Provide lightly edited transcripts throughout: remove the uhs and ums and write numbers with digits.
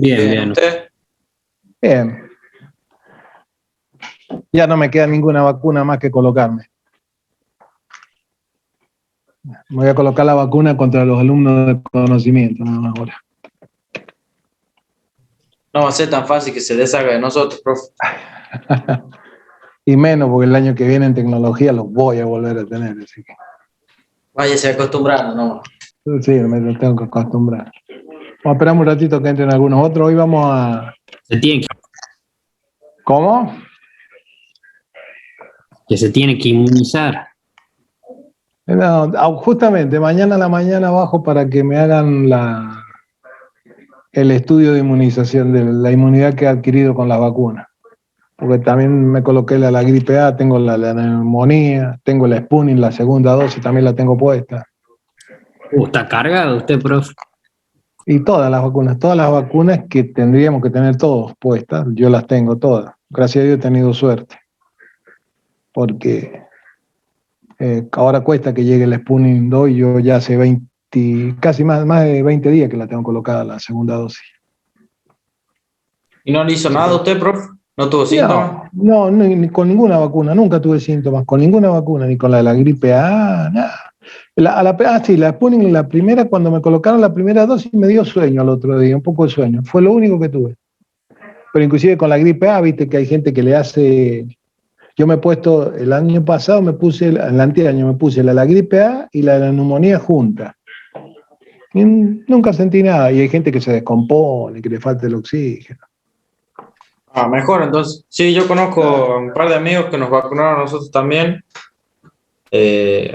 Bien, Bien, bien. ¿usted? Bien. Ya no me queda ninguna vacuna más que colocarme. Me voy a colocar la vacuna contra los alumnos de conocimiento, nada más ahora. No va a ser tan fácil que se deshaga de nosotros, profe. Y menos porque el año que viene en tecnología los voy a volver a tener, así que Váyase acostumbrando, ¿no? sí, me tengo que acostumbrar. Vamos a esperar un ratito que entren algunos otros. Hoy vamos a... ¿Cómo? Se tiene que inmunizar. No, justamente, mañana a la mañana bajo para que me hagan el estudio de inmunización, de la inmunidad que he adquirido con las vacunas. Porque también me coloqué la gripe A, tengo la neumonía, tengo la Sputnik, la segunda dosis también la tengo puesta. ¿Está cargado usted, profe? Y todas las vacunas que tendríamos que tener todos puestas, yo las tengo todas. Gracias a Dios he tenido suerte. Porque ahora cuesta que llegue el Sputnik 2 y yo ya hace casi más de 20 días que la tengo colocada la segunda dosis. ¿Y no le hizo nada a usted, profe? ¿No tuvo síntomas? No, ni con ninguna vacuna, nunca tuve síntomas, con ninguna vacuna, ni con la de la gripe A, nada. Sí, la Sputnik, la primera, cuando me colocaron la primera dosis me dio sueño al otro día, un poco de sueño, fue lo único que tuve. Pero inclusive con la gripe A, viste que hay gente que le hace... Yo me he puesto, el año pasado el anteaño me puse la gripe A y la de la neumonía juntas. Y nunca sentí nada, y hay gente que se descompone, que le falta el oxígeno. Ah, mejor, entonces. Sí, yo conozco a un par de amigos que nos vacunaron a nosotros también.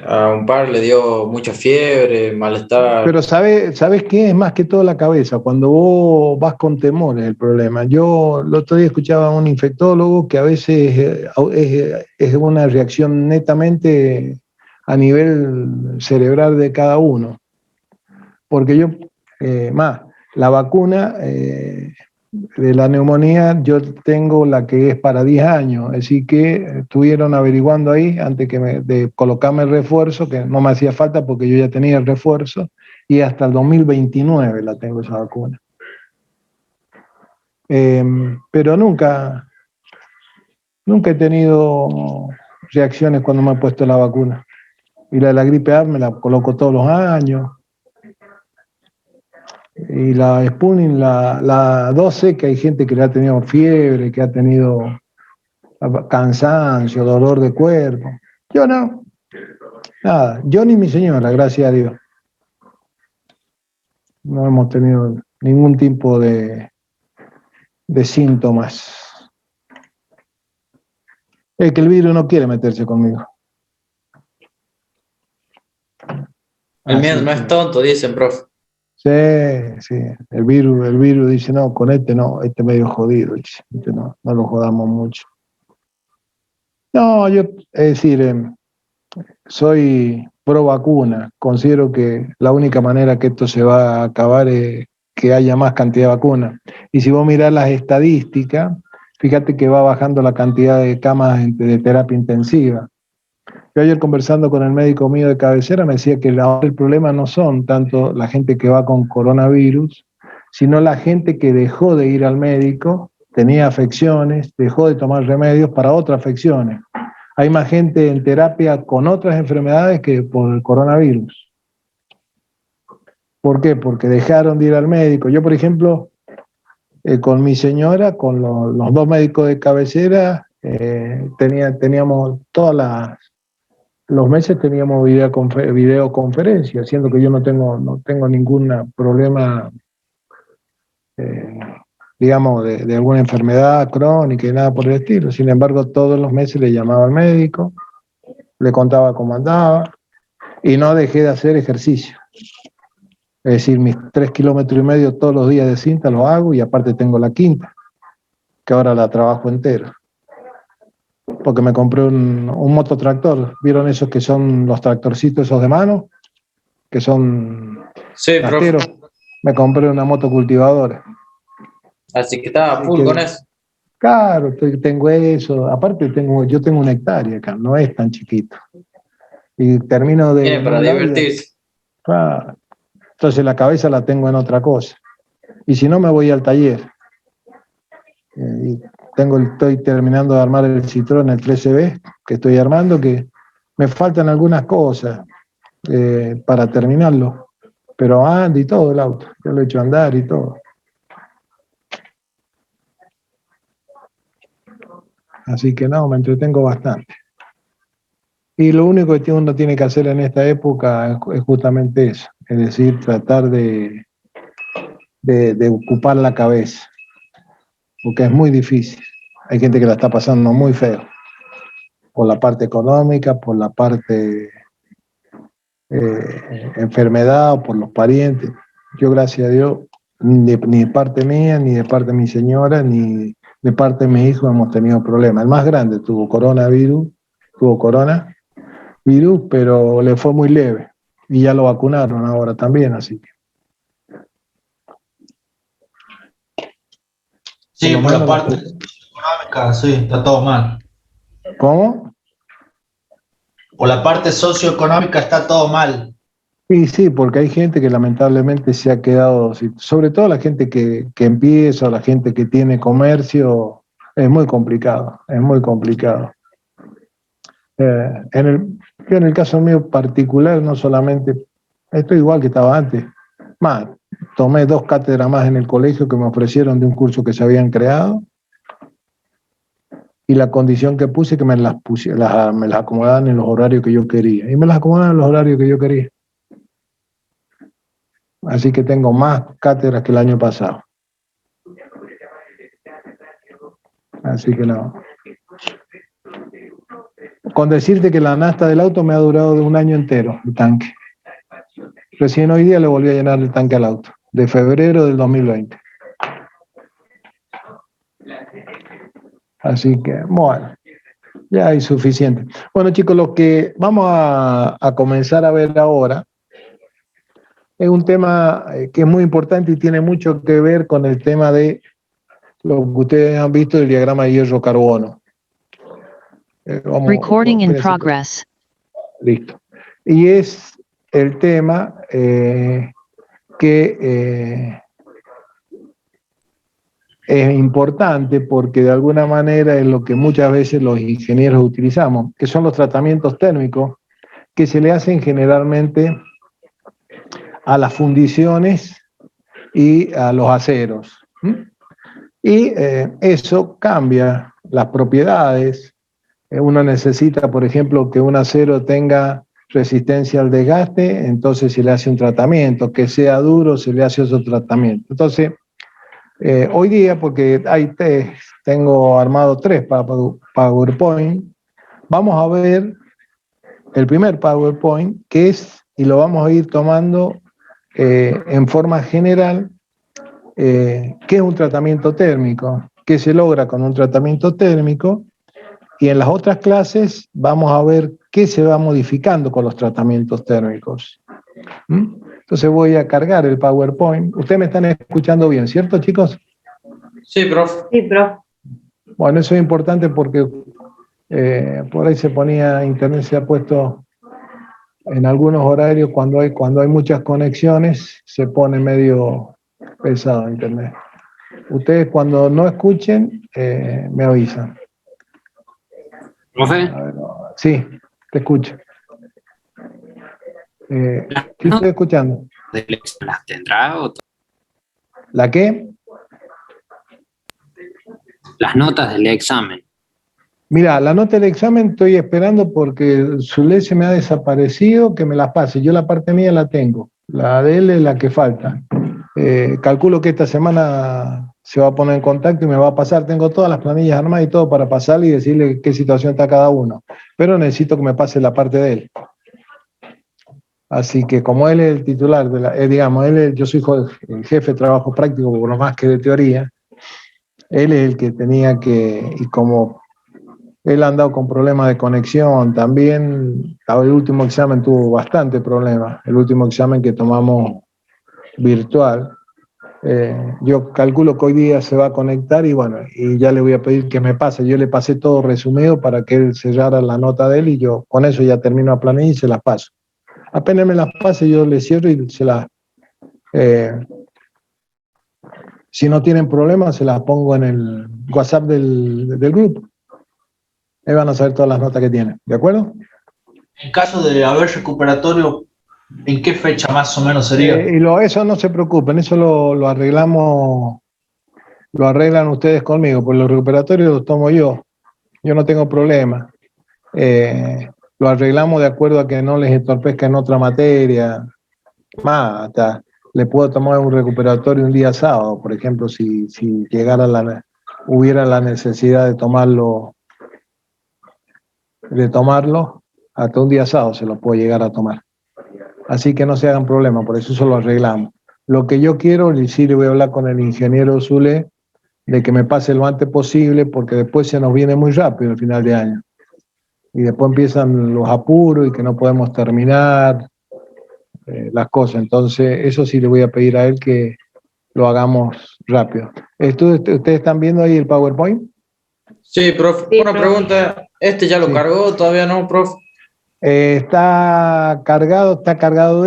A un par le dio mucha fiebre, malestar. Pero ¿sabes qué? Es más que todo la cabeza. Cuando vos vas con temor es el problema. Yo el otro día escuchaba a un infectólogo que a veces es una reacción netamente a nivel cerebral de cada uno. Porque la vacuna de la neumonía, yo tengo la que es para 10 años, así que estuvieron averiguando ahí antes de colocarme el refuerzo, que no me hacía falta porque yo ya tenía el refuerzo, y hasta el 2029 la tengo esa vacuna. Pero nunca he tenido reacciones cuando me he puesto la vacuna. Y la de la gripe A me la coloco todos los años. Y la Sputnik, la 12, que hay gente que le ha tenido fiebre, que ha tenido cansancio, dolor de cuerpo. Yo no, nada, yo ni mi señora, gracias a Dios. No hemos tenido ningún tipo de síntomas. Es que el virus no quiere meterse conmigo. El miedo no es tonto, dicen, profe. Sí, sí. El virus dice, no, con este no, este medio jodido, dice. No lo jodamos mucho. No, es decir, soy pro vacuna. Considero que la única manera que esto se va a acabar es que haya más cantidad de vacunas. Y si vos mirás las estadísticas, fíjate que va bajando la cantidad de camas de terapia intensiva. Yo ayer conversando con el médico mío de cabecera me decía que el problema no son tanto la gente que va con coronavirus, sino la gente que dejó de ir al médico, tenía afecciones, dejó de tomar remedios para otras afecciones. Hay más gente en terapia con otras enfermedades que por el coronavirus. ¿Por qué? Porque dejaron de ir al médico. Yo, por ejemplo, con mi señora, con los dos médicos de cabecera, teníamos los meses teníamos videoconferencia, siendo que yo no tengo ningún problema, digamos, de alguna enfermedad crónica y nada por el estilo. Sin embargo, todos los meses le llamaba al médico, le contaba cómo andaba, y no dejé de hacer ejercicio. Es decir, mis 3,5 kilómetros todos los días de cinta los hago, y aparte tengo la quinta, que ahora la trabajo entera. Porque me compré un mototractor. ¿Vieron esos que son los tractorcitos esos de mano? Que son trasteros. Me compré una moto cultivadora. Así que estaba full con eso. Claro, tengo eso. Aparte yo tengo 1 hectárea acá, no es tan chiquito. Y termino de... Bien, para divertirse. Claro. Entonces la cabeza la tengo en otra cosa. y si no me voy al taller. Y estoy terminando de armar el Citroën, el 13B, que estoy armando, que me faltan algunas cosas para terminarlo, pero anda y todo el auto, yo lo he hecho andar y todo. Así que no, me entretengo bastante. Y lo único que uno tiene que hacer en esta época es justamente eso, es decir, tratar de ocupar la cabeza, porque es muy difícil. Hay gente que la está pasando muy feo, por la parte económica, por la parte enfermedad o por los parientes. Yo, gracias a Dios, ni de parte mía, ni de parte de mi señora, ni de parte de mi hijo hemos tenido problemas. El más grande tuvo coronavirus, pero le fue muy leve y ya lo vacunaron ahora también, así que. Sí, por la parte económica, sí, está todo mal. ¿Cómo? Por la parte socioeconómica está todo mal. Sí, porque hay gente que lamentablemente se ha quedado, sobre todo la gente que empieza, o la gente que tiene comercio, es muy complicado, es muy complicado. Yo en el caso mío particular, no solamente, estoy igual que estaba antes, más, tomé 2 cátedras más en el colegio que me ofrecieron de un curso que se habían creado, y la condición que puse que me las acomodaban en los horarios que yo quería, y me las acomodaban en los horarios que yo quería. Así que tengo más cátedras que el año pasado. Así que no. Con decirte que la nafta del auto me ha durado de un año entero, el tanque. Recién hoy día le volví a llenar el tanque al auto, de febrero del 2020. Así que, bueno, ya hay suficiente. Bueno, chicos, lo que vamos a comenzar a ver ahora es un tema que es muy importante y tiene mucho que ver con el tema de lo que ustedes han visto del diagrama de hierro-carbono. Recording in progress. Listo. Y es el tema que es importante porque de alguna manera es lo que muchas veces los ingenieros utilizamos, que son los tratamientos térmicos que se le hacen generalmente a las fundiciones y a los aceros. Y eso cambia las propiedades. Uno necesita, por ejemplo, que un acero tenga resistencia al desgaste, entonces se le hace un tratamiento, que sea duro, se le hace otro tratamiento. Entonces, hoy día, porque tengo armado 3 PowerPoint, vamos a ver el primer PowerPoint, que es, y lo vamos a ir tomando en forma general, qué es un tratamiento térmico, qué se logra con un tratamiento térmico, y en las otras clases vamos a ver qué se va modificando con los tratamientos térmicos. Entonces voy a cargar el PowerPoint. Ustedes me están escuchando bien, ¿cierto, chicos? Sí, profe. Sí, profe. Bueno, eso es importante porque por ahí internet se ha puesto en algunos horarios, cuando hay muchas conexiones, se pone medio pesado internet. Ustedes cuando no escuchen, me avisan. ¿Profe? Sí, te escucho. ¿Qué estoy escuchando? ¿Las tendrá o ¿La qué? las notas del examen? Mira, la nota del examen estoy esperando porque Zulé se me ha desaparecido, que me la pase. Yo la parte mía la tengo, la de él es la que falta. Calculo que esta semana se va a poner en contacto y me va a pasar. Tengo todas las planillas armadas y todo para pasarle y decirle qué situación está cada uno. Pero necesito que me pase la parte de él. Así que como él es el titular, yo soy el jefe de trabajo práctico, por lo más que de teoría, él es el que tenía que, y como él ha andado con problemas de conexión también, el último examen tuvo bastante problemas, el último examen que tomamos virtual. Yo calculo que hoy día se va a conectar y bueno, y ya le voy a pedir que me pase. Yo le pasé todo resumido para que él cerrara la nota de él y yo con eso ya termino la planilla y se las paso. Apenas me las pase, yo le cierro y se las Si no tienen problemas, se las pongo en el WhatsApp del grupo. Ahí van a saber todas las notas que tienen, ¿de acuerdo? En caso de haber recuperatorio, ¿en qué fecha más o menos sería? Eso no se preocupen, eso lo arreglamos, lo arreglan ustedes conmigo, porque los recuperatorios los tomo yo no tengo problema. Lo arreglamos de acuerdo a que no les entorpezca en otra materia. Más, hasta le puedo tomar un recuperatorio un día sábado, por ejemplo, si hubiera la necesidad de tomarlo, hasta un día sábado se lo puedo llegar a tomar. Así que no se hagan problema, por eso lo arreglamos. Lo que yo quiero, y sí le voy a hablar con el ingeniero Zule, de que me pase lo antes posible, porque después se nos viene muy rápido el final de año. Y después empiezan los apuros y que no podemos terminar las cosas. Entonces, eso sí le voy a pedir a él que lo hagamos rápido. ¿Ustedes están viendo ahí el PowerPoint? Sí, profe. Sí, Una profe. pregunta. ¿Este ya lo cargó? ¿Todavía no, profe? Está cargado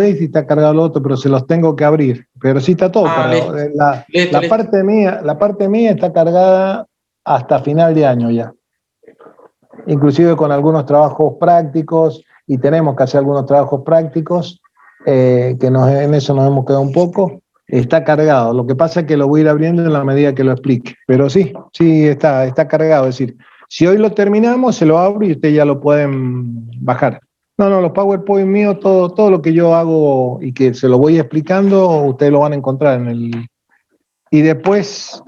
este y está cargado el otro, pero se los tengo que abrir. Pero sí está todo cargado. Listo. La parte mía está cargada hasta final de año ya. Inclusive con algunos trabajos prácticos, y tenemos que hacer algunos trabajos prácticos, en eso nos hemos quedado un poco. Está cargado. Lo que pasa es que lo voy a ir abriendo en la medida que lo explique. Pero sí está cargado. Es decir, si hoy lo terminamos, se lo abro y ustedes ya lo pueden bajar. No, los PowerPoint míos, todo lo que yo hago y que se lo voy explicando, ustedes lo van a encontrar en el... Y después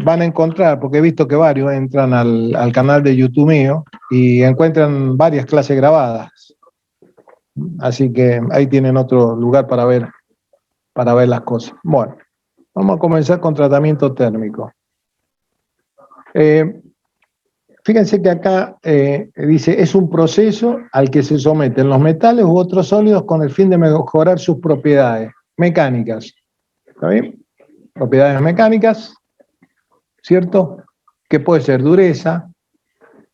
van a encontrar, porque he visto que varios entran al canal de YouTube mío y encuentran varias clases grabadas. Así que ahí tienen otro lugar para ver las cosas. Bueno, vamos a comenzar con tratamiento térmico. Fíjense que acá dice, es un proceso al que se someten los metales u otros sólidos con el fin de mejorar sus propiedades mecánicas. ¿Está bien? Propiedades mecánicas, ¿cierto? Que puede ser dureza,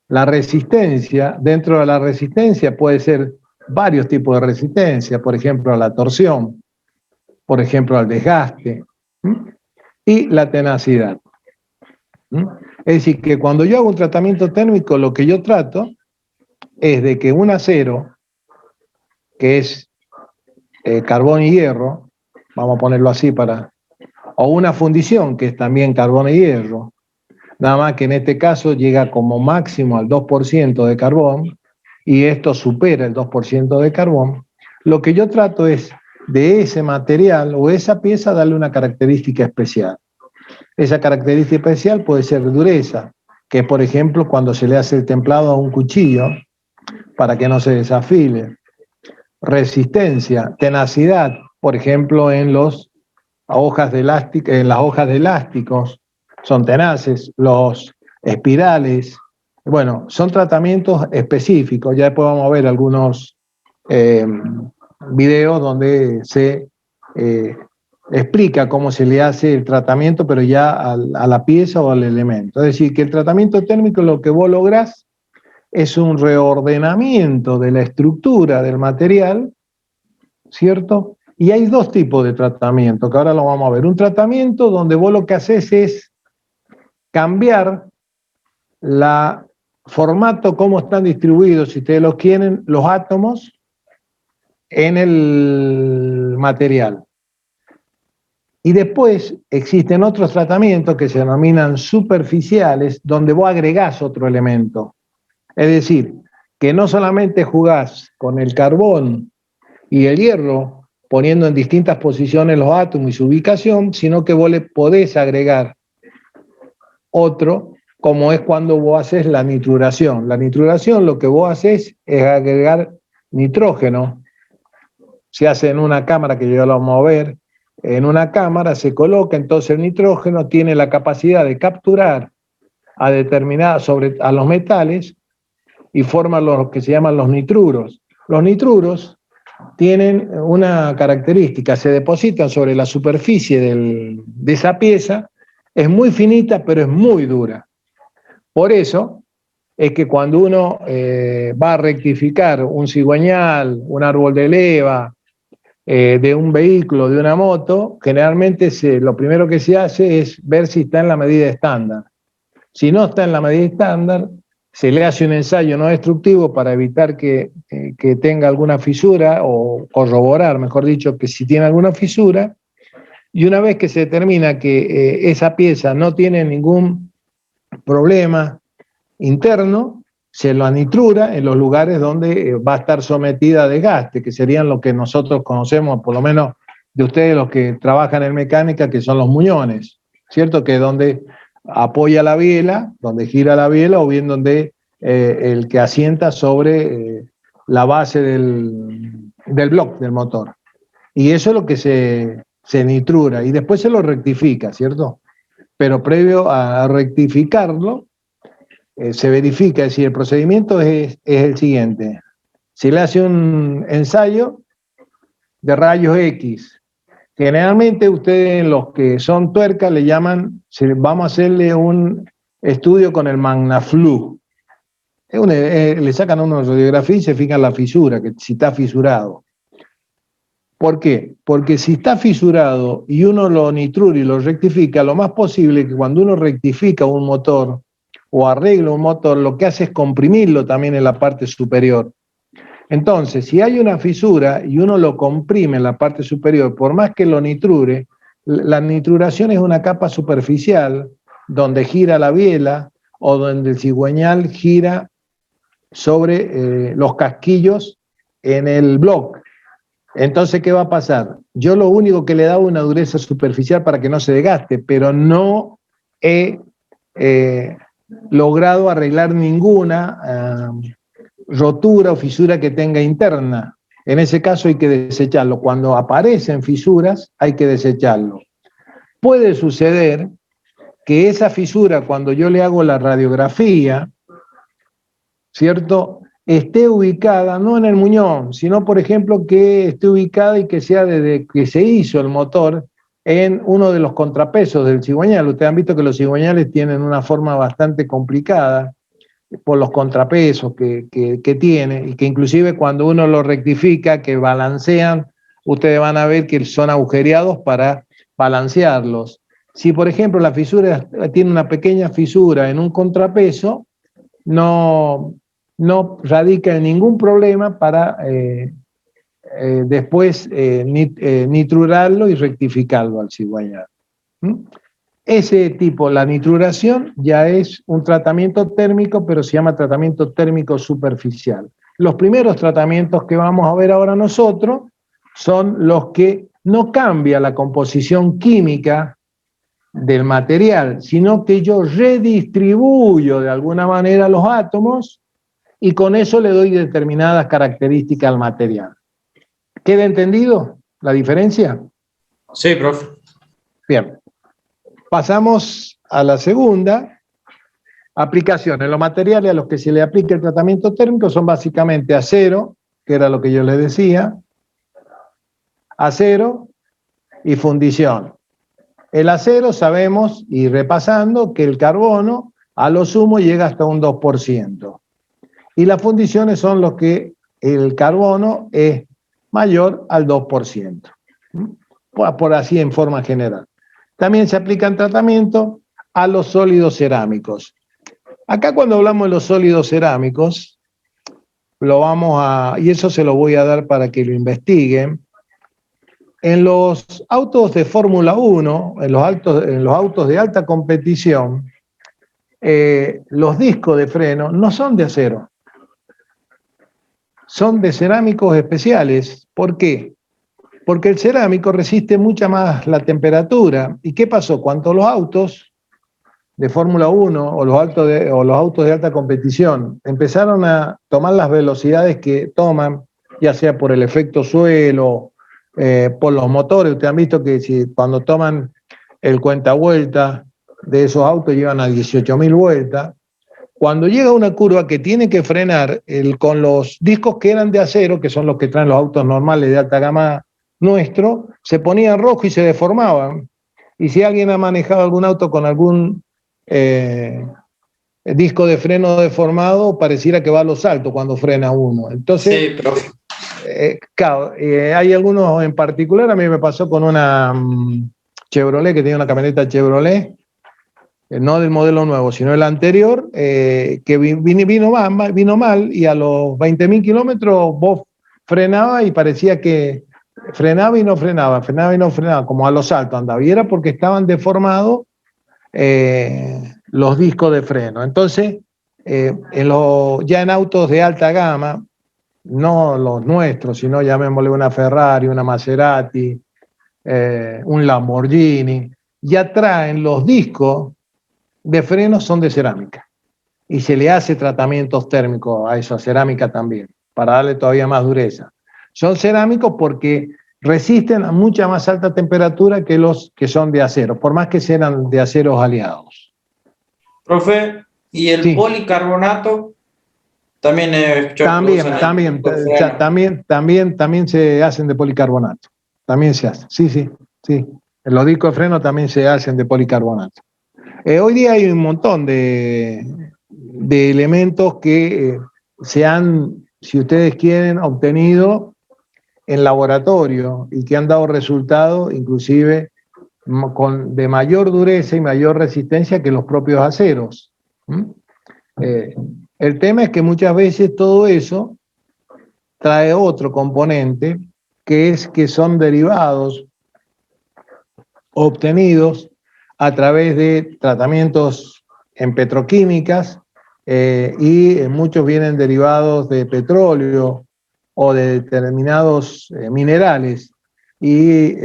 la resistencia. Dentro de la resistencia puede ser varios tipos de resistencia, por ejemplo, a la torsión, por ejemplo, al desgaste, y la tenacidad. Es decir, que cuando yo hago un tratamiento térmico, lo que yo trato es de que un acero, que es carbón y hierro, vamos a ponerlo así o una fundición, que es también carbón y hierro, nada más que en este caso llega como máximo al 2% de carbón, y esto supera el 2% de carbón, lo que yo trato es de ese material o esa pieza darle una característica especial. Esa característica especial puede ser dureza, que es, por ejemplo, cuando se le hace el templado a un cuchillo para que no se desafile. Resistencia, tenacidad, por ejemplo, en las hojas de elásticos, son tenaces, los espirales. Bueno, son tratamientos específicos. Ya después vamos a ver algunos videos donde se explica cómo se le hace el tratamiento, pero ya a la pieza o al elemento. Es decir, que el tratamiento térmico lo que vos lográs es un reordenamiento de la estructura del material, ¿cierto? Y hay dos tipos de tratamiento, que ahora lo vamos a ver. Un tratamiento donde vos lo que haces es cambiar la formato, cómo están distribuidos, si ustedes los quieren, los átomos en el material. Y después existen otros tratamientos que se denominan superficiales, donde vos agregás otro elemento. Es decir, que no solamente jugás con el carbón y el hierro, poniendo en distintas posiciones los átomos y su ubicación, sino que vos le podés agregar otro, como es cuando vos haces la nitruración. La nitruración lo que vos haces es agregar nitrógeno. Se hace en una cámara, que ya lo vamos a ver. En una cámara se coloca, entonces el nitrógeno tiene la capacidad de capturar a los metales y forma lo que se llaman los nitruros. Los nitruros tienen una característica, se depositan sobre la superficie de esa pieza, es muy finita pero es muy dura. Por eso es que cuando uno va a rectificar un cigüeñal, un árbol de leva, de un vehículo, de una moto, generalmente lo primero que se hace es ver si está en la medida estándar. Si no está en la medida estándar, se le hace un ensayo no destructivo para evitar que tenga alguna fisura, o corroborar, mejor dicho, que si tiene alguna fisura, y una vez que se determina que esa pieza no tiene ningún problema interno, se lo anitrura en los lugares donde va a estar sometida a desgaste, que serían lo que nosotros conocemos, por lo menos de ustedes los que trabajan en mecánica, que son los muñones, ¿cierto? Que es donde apoya la biela, donde gira la biela, o bien donde el que asienta sobre la base del bloque del motor. Y eso es lo que se nitrura, y después se lo rectifica, ¿cierto? Pero previo a rectificarlo, se verifica, es decir, el procedimiento es el siguiente. Se le hace un ensayo de rayos X. Generalmente ustedes, los que son tuercas, le llaman, vamos a hacerle un estudio con el Magnaflu. Le sacan a una radiografía y se fijan la fisura, que si está fisurado. ¿Por qué? Porque si está fisurado y uno lo nitrura y lo rectifica, lo más posible es que cuando uno rectifica un motor o arregla un motor, lo que hace es comprimirlo también en la parte superior. Entonces, si hay una fisura y uno lo comprime en la parte superior, por más que lo nitrure, la nitruración es una capa superficial donde gira la biela o donde el cigüeñal gira sobre los casquillos en el bloque. Entonces, ¿qué va a pasar? Yo lo único que le he dado una dureza superficial para que no se desgaste, pero no he logrado arreglar ninguna rotura o fisura que tenga interna. En ese caso hay que desecharlo. Cuando aparecen fisuras, hay que desecharlo. Puede suceder que esa fisura, cuando yo le hago la radiografía, ¿cierto?, esté ubicada no en el muñón, sino, por ejemplo, que esté ubicada y que sea desde que se hizo el motor en uno de los contrapesos del cigüeñal. Ustedes han visto que los cigüeñales tienen una forma bastante complicada por los contrapesos que tiene, y que inclusive cuando uno lo rectifica, que balancean, ustedes van a ver que son agujereados para balancearlos. Si, por ejemplo, la fisura tiene una pequeña fisura en un contrapeso, no radica en ningún problema para después nitrurarlo y rectificarlo al cigüeñal. Ese tipo, la nitruración, ya es un tratamiento térmico, pero se llama tratamiento térmico superficial. Los primeros tratamientos que vamos a ver ahora nosotros son los que no cambia la composición química del material, sino que yo redistribuyo de alguna manera los átomos y con eso le doy determinadas características al material. ¿Queda entendido la diferencia? Sí, profe. Bien. Pasamos a la segunda aplicación. En los materiales a los que se le aplica el tratamiento térmico son básicamente acero, que era lo que yo les decía, acero y fundición. El acero sabemos, y repasando, que el carbono a lo sumo llega hasta un 2%. Y las fundiciones son los que el carbono es mayor al 2%. Por así en forma general. También se aplican tratamientos a los sólidos cerámicos. Acá cuando hablamos de los sólidos cerámicos, y eso se lo voy a dar para que lo investiguen. En los autos de Fórmula 1, en los autos de alta competición, los discos de freno no son de acero. Son de cerámicos especiales. ¿Por qué? Porque el cerámico resiste mucha más la temperatura. ¿Y qué pasó? Cuando los autos de Fórmula 1 o los autos de alta competición empezaron a tomar las velocidades que toman, ya sea por el efecto suelo, por los motores, ustedes han visto que cuando toman el cuentavueltas de esos autos llevan a 18.000 vueltas. Cuando llega una curva que tiene que frenar con los discos que eran de acero, que son los que traen los autos normales de alta gama nuestro, se ponían rojo y se deformaban. Y si alguien ha manejado algún auto con algún disco de freno deformado, pareciera que va a los saltos cuando frena uno. Entonces, sí, profe. claro, hay algunos en particular, a mí me pasó con una Chevrolet, que tenía una camioneta Chevrolet, no del modelo nuevo, sino el anterior, que vino mal y a los 20.000 kilómetros vos frenaba y parecía que frenaba y no frenaba, como a los saltos andaba. Y era porque estaban deformados los discos de freno. Entonces, ya en autos de alta gama, no los nuestros, sino llamémosle una Ferrari, una Maserati, un Lamborghini, ya traen los discos de frenos son de cerámica y se le hace tratamientos térmicos a esa cerámica también para darle todavía más dureza. Son cerámicos porque resisten a mucha más alta temperatura que los que son de acero, por más que sean de aceros aliados. Profe, ¿y el Sí. Policarbonato? También También se hacen de policarbonato. También se hacen, sí. Los discos de freno también se hacen de policarbonato. Hoy día hay un montón de elementos que se han, si ustedes quieren, obtenido en laboratorio y que han dado resultados inclusive de mayor dureza y mayor resistencia que los propios aceros. El tema es que muchas veces todo eso trae otro componente, que es que son derivados obtenidos a través de tratamientos en petroquímicas y muchos vienen derivados de petróleo o de determinados minerales y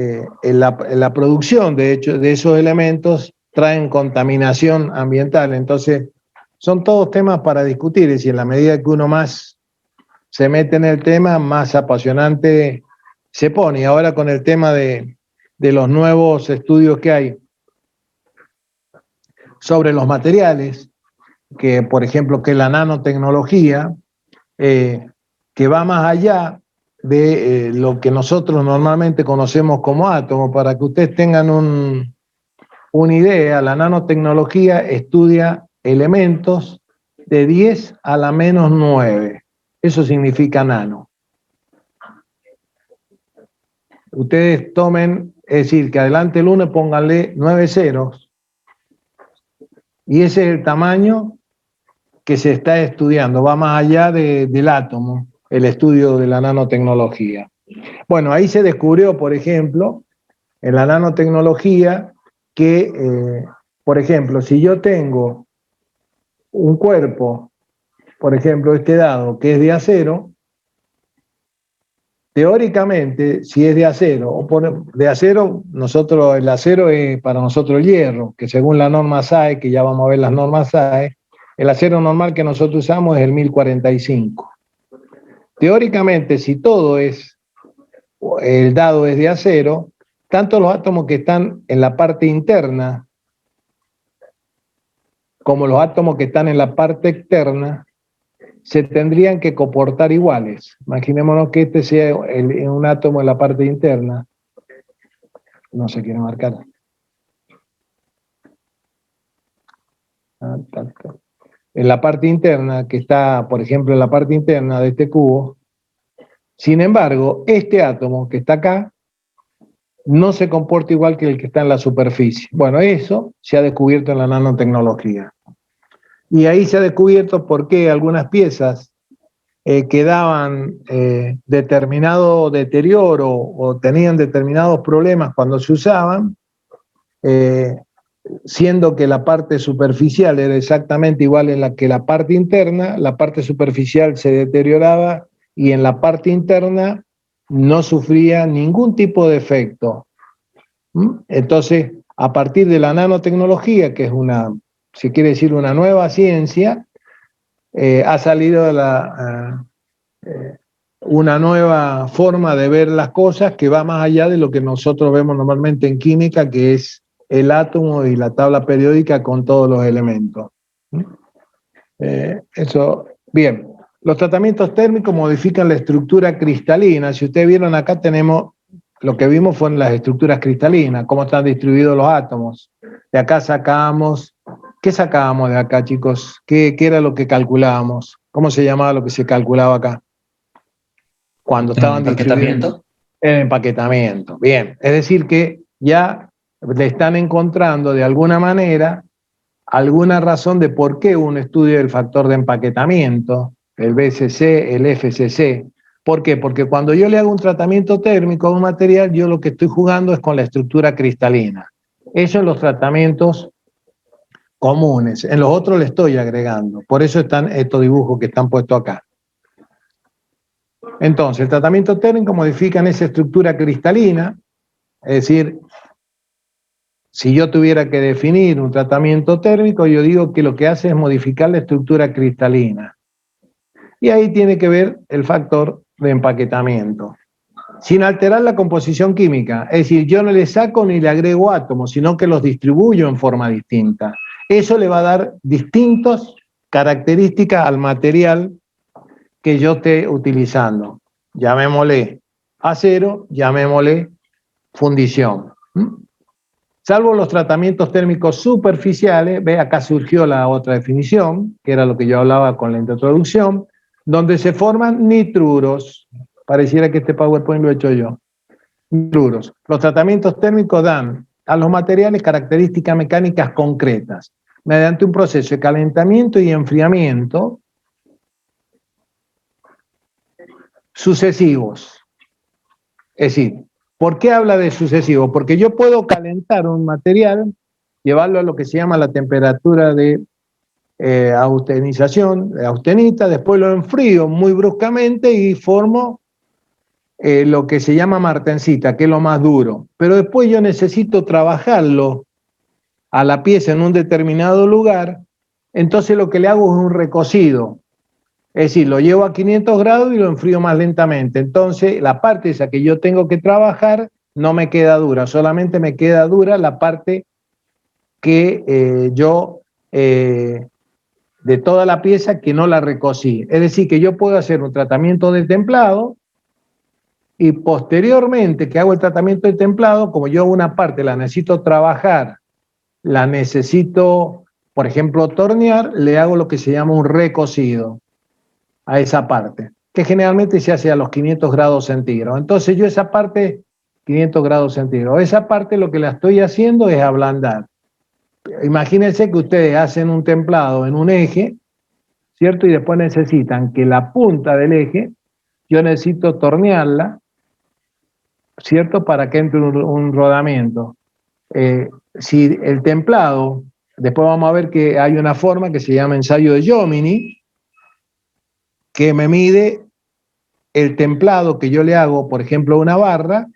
en la producción de esos elementos traen contaminación ambiental. Entonces son todos temas para discutir, es decir, en la medida que uno más se mete en el tema, más apasionante se pone. Y ahora con el tema de los nuevos estudios que hay sobre los materiales, que por ejemplo que la nanotecnología, que va más allá de lo que nosotros normalmente conocemos como átomo. Para que ustedes tengan una idea, la nanotecnología estudia elementos de 10 a la menos 9. Eso significa nano. Ustedes tomen, es decir, que adelante el 1 pónganle 9 ceros, y ese es el tamaño que se está estudiando, va más allá del átomo, el estudio de la nanotecnología. Bueno, ahí se descubrió, por ejemplo, en la nanotecnología, que, por ejemplo, si yo tengo un cuerpo, por ejemplo, este dado, que es de acero, teóricamente, si es de acero, el acero es para nosotros el hierro, que según la norma SAE, que ya vamos a ver las normas SAE, el acero normal que nosotros usamos es el 1045. Teóricamente, si el dado es de acero, tanto los átomos que están en la parte interna como los átomos que están en la parte externa se tendrían que comportar iguales. Imaginémonos que este sea un átomo en la parte interna. No se quiere marcar. En la parte interna, que está, por ejemplo, en la parte interna de este cubo. Sin embargo, este átomo que está acá no se comporta igual que el que está en la superficie. Bueno, eso se ha descubierto en la nanotecnología. Y ahí se ha descubierto por qué algunas piezas que daban determinado deterioro o tenían determinados problemas cuando se usaban, siendo que la parte superficial era exactamente igual en que la parte interna, la parte superficial se deterioraba y en la parte interna no sufría ningún tipo de efecto. Entonces, a partir de la nanotecnología, que es se quiere decir una nueva ciencia, ha salido una nueva forma de ver las cosas que va más allá de lo que nosotros vemos normalmente en química, que es el átomo y la tabla periódica con todos los elementos. Bien. Los tratamientos térmicos modifican la estructura cristalina. Si ustedes vieron acá lo que vimos fueron las estructuras cristalinas, cómo están distribuidos los átomos. De acá sacábamos, ¿qué sacábamos de acá, chicos? ¿Qué era lo que calculábamos? ¿Cómo se llamaba lo que se calculaba acá? cuando estaban ¿Empaquetamiento? en empaquetamiento. Bien, es decir que ya le están encontrando de alguna manera alguna razón de por qué uno estudia el factor de empaquetamiento, el BCC, el FCC. ¿Por qué? Porque cuando yo le hago un tratamiento térmico a un material, yo lo que estoy jugando es con la estructura cristalina. Eso en los tratamientos comunes. En los otros le estoy agregando. Por eso están estos dibujos que están puestos acá. Entonces, el tratamiento térmico modifica esa estructura cristalina, es decir, si yo tuviera que definir un tratamiento térmico, yo digo que lo que hace es modificar la estructura cristalina. Y ahí tiene que ver el factor de empaquetamiento. Sin alterar la composición química, es decir, yo no le saco ni le agrego átomos, sino que los distribuyo en forma distinta. Eso le va a dar distintas características al material que yo esté utilizando. Llamémosle acero, llamémosle fundición. Salvo los tratamientos térmicos superficiales, ve, acá surgió la otra definición, que era lo que yo hablaba con la introducción, donde se forman nitruros. Pareciera que este PowerPoint lo he hecho yo. Nitruros. Los tratamientos térmicos dan a los materiales características mecánicas concretas, mediante un proceso de calentamiento y enfriamiento sucesivos. Es decir, ¿por qué habla de sucesivo? Porque yo puedo calentar un material, llevarlo a lo que se llama la temperatura de austenización, de austenita, después lo enfrío muy bruscamente y formo lo que se llama martensita, que es lo más duro. Pero después yo necesito trabajarlo a la pieza en un determinado lugar, entonces lo que le hago es un recocido. Es decir, lo llevo a 500 grados y lo enfrío más lentamente. Entonces, la parte esa que yo tengo que trabajar no me queda dura, solamente me queda dura la parte que de toda la pieza que no la recocí. Es decir, que yo puedo hacer un tratamiento de templado y posteriormente que hago el tratamiento de templado, como yo una parte la necesito trabajar, la necesito, por ejemplo, tornear, le hago lo que se llama un recocido a esa parte, que generalmente se hace a los 500 grados centígrados. Entonces yo esa parte, 500 grados centígrados, esa parte lo que la estoy haciendo es ablandar. Imagínense que ustedes hacen un templado en un eje, ¿cierto? Y después necesitan que la punta del eje, yo necesito tornearla, ¿cierto? Para que entre un rodamiento. Si el templado, después vamos a ver que hay una forma que se llama ensayo de Jomini, que me mide el templado que yo le hago, por ejemplo, a una barra,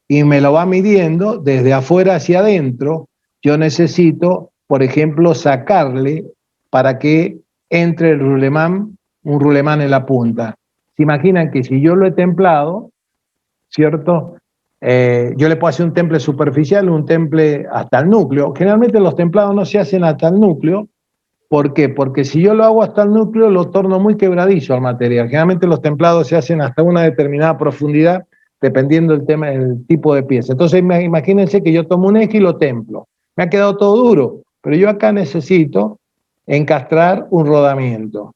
y me lo va midiendo desde afuera hacia adentro. Yo necesito, por ejemplo, sacarle para que entre el rulemán, un rulemán en la punta. ¿Se imaginan que si yo lo he templado, ¿cierto? Yo le puedo hacer un temple superficial, un temple hasta el núcleo. Generalmente los templados no se hacen hasta el núcleo. ¿Por qué? Porque si yo lo hago hasta el núcleo, lo torno muy quebradizo al material. Generalmente los templados se hacen hasta una determinada profundidad, dependiendo del tipo de pieza. Entonces, imagínense que yo tomo un eje y lo templo. Me ha quedado todo duro, pero yo acá necesito encastrar un rodamiento.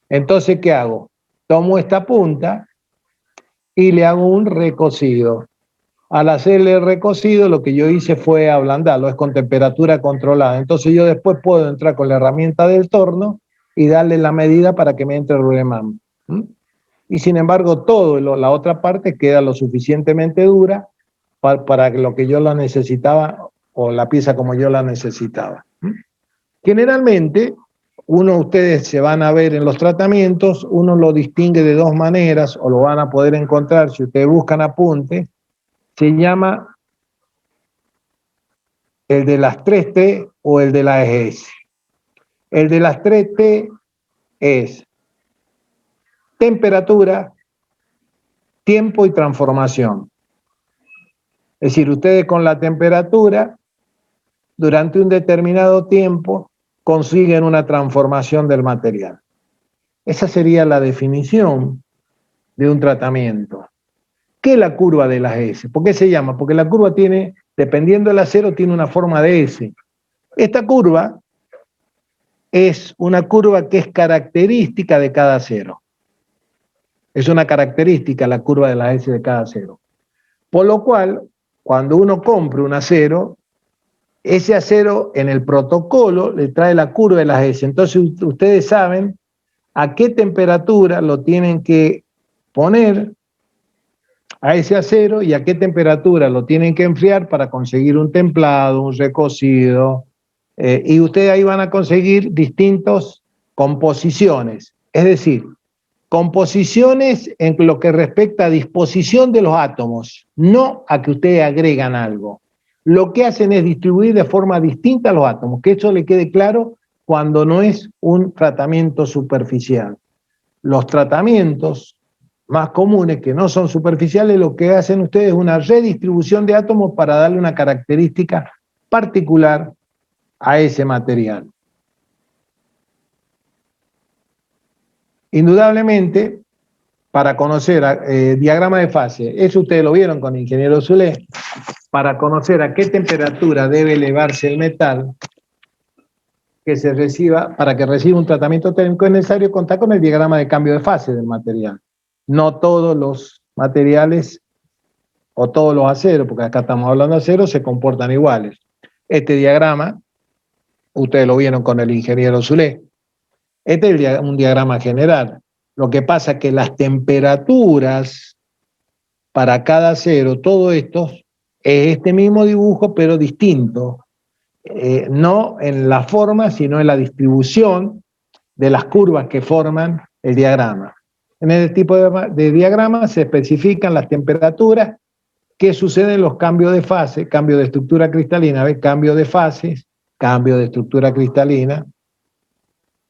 Entonces, ¿qué hago? Tomo esta punta y le hago un recocido. Al hacerle el recocido, lo que yo hice fue ablandarlo, es con temperatura controlada. Entonces yo después puedo entrar con la herramienta del torno y darle la medida para que me entre el rulemán. Y sin embargo, la otra parte queda lo suficientemente dura para lo que yo la necesitaba, o la pieza como yo la necesitaba. Generalmente, ustedes se van a ver en los tratamientos, uno lo distingue de dos maneras, o lo van a poder encontrar si ustedes buscan apuntes. Se llama el de las 3T o el de la EGS. El de las 3T es temperatura, tiempo y transformación. Es decir, ustedes con la temperatura, durante un determinado tiempo, consiguen una transformación del material. Esa sería la definición de un tratamiento. ¿Qué es la curva de las S? ¿Por qué se llama? Porque la curva tiene, dependiendo del acero, tiene una forma de S. Esta curva es una curva que es característica de cada acero. Es una característica la curva de las S de cada acero. Por lo cual, cuando uno compra un acero, ese acero en el protocolo le trae la curva de las S. Entonces ustedes saben a qué temperatura lo tienen que poner a ese acero y a qué temperatura lo tienen que enfriar para conseguir un templado, un recocido, y ustedes ahí van a conseguir distintas composiciones, es decir, composiciones en lo que respecta a disposición de los átomos, no a que ustedes agregan algo. Lo que hacen es distribuir de forma distinta los átomos, que eso le quede claro cuando no es un tratamiento superficial. Los tratamientos más comunes, que no son superficiales, lo que hacen ustedes es una redistribución de átomos para darle una característica particular a ese material. Indudablemente, para conocer diagrama de fase, eso ustedes lo vieron con el ingeniero Zulé, para conocer a qué temperatura debe elevarse el metal que se reciba, para que reciba un tratamiento térmico, es necesario contar con el diagrama de cambio de fase del material. No todos los materiales o todos los aceros, porque acá estamos hablando de aceros, se comportan iguales. Este diagrama, ustedes lo vieron con el ingeniero Zulé, este es un diagrama general. Lo que pasa es que las temperaturas para cada acero, todo esto es este mismo dibujo, pero distinto. No en la forma, sino en la distribución de las curvas que forman el diagrama. En este tipo de diagrama se especifican las temperaturas que suceden en los cambios de fase, cambio de estructura cristalina, ¿ves? Cambio de fases, cambio de estructura cristalina,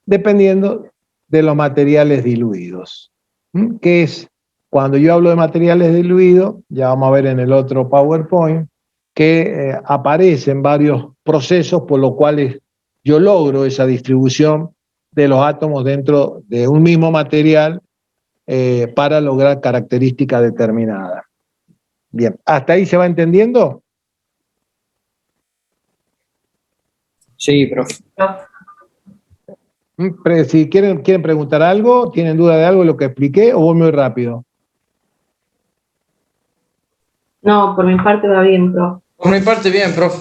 dependiendo de los materiales diluidos. Que es, cuando yo hablo de materiales diluidos, ya vamos a ver en el otro PowerPoint, que aparecen varios procesos por los cuales yo logro esa distribución de los átomos dentro de un mismo material para lograr características determinadas. Bien, ¿hasta ahí se va entendiendo? Sí, profe. Si quieren preguntar algo, tienen duda de algo de lo que expliqué, o voy muy rápido. No, por mi parte va bien, profe. Por mi parte, bien, profe.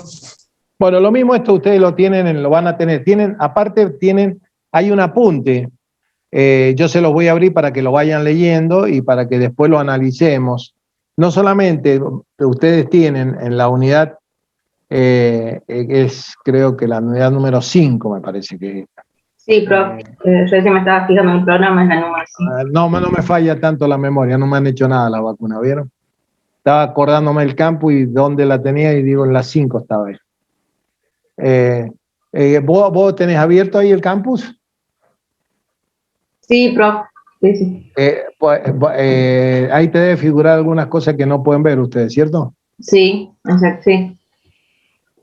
Bueno, lo mismo esto ustedes lo tienen, lo van a tener. Aparte hay un apunte. Yo se los voy a abrir para que lo vayan leyendo y para que después lo analicemos. No solamente ustedes tienen en la unidad, es creo que la unidad número 5, me parece que es. Sí, profe. Recién me estaba fijando en el programa, es la número 5. No me falla tanto la memoria, no me han hecho nada la vacuna, ¿vieron? Estaba acordándome el campus y dónde la tenía y digo en las 5 estaba ahí. ¿Vos tenés abierto ahí el campus? Sí, profe. Sí, sí. Ahí te debe figurar algunas cosas que no pueden ver ustedes, ¿cierto? Sí, exacto, sí.